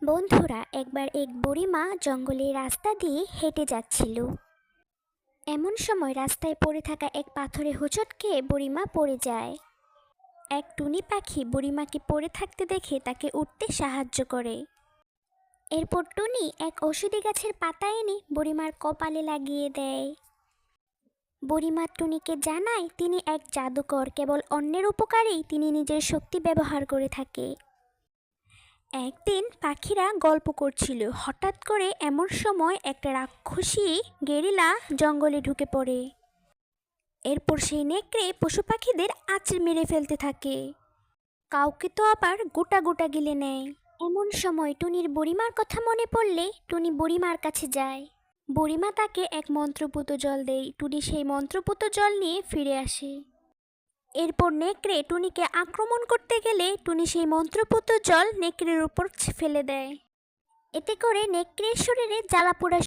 বন্ধুরা, একবার এক বুড়িমা জঙ্গলের রাস্তা দিয়ে হেঁটে যাচ্ছিল। এমন সময় রাস্তায় পড়ে থাকা এক পাথরে হোঁচট খেয়ে বুড়িমা পড়ে যায়। এক টুনি পাখি বুড়িমাকে পড়ে থাকতে দেখে তাকে উঠতে সাহায্য করে। এরপর টুনি এক ঔষধি গাছের পাতা এনে বুড়িমার কপালে লাগিয়ে দেয়। বুড়িমা টুনিকে জানায় তিনি এক জাদুকর, কেবল অন্যের উপকারেই তিনি নিজের শক্তি ব্যবহার করে থাকে। একদিন পাখিরা গল্প করছিল, হঠাৎ করে এমন সময় একটা রাক্ষসী গেরিলা জঙ্গলে ঢুকে পড়ে। এরপর সেই নেকড়ে পশু পাখিদের আঁচড়ে মেরে ফেলতে থাকে, কাউকে তো আবার গোটা গোটা গিলে নেয়। এমন সময় টুনির বুড়িমার কথা মনে পড়লে টুনি বুড়িমার কাছে যায়। বুড়িমা তাকে এক মন্ত্রপুত জল দেয়। টুনি সেই মন্ত্রপুত জল নিয়ে ফিরে আসে। এরপর নেকড়ে টুনিকে আক্রমণ করতে গেলে টুনি সেই মন্ত্রপুত জল নেকড়ের উপর ফেলে দেয়। এতে করে নেকড়ের শরীরে জ্বালা পোড়া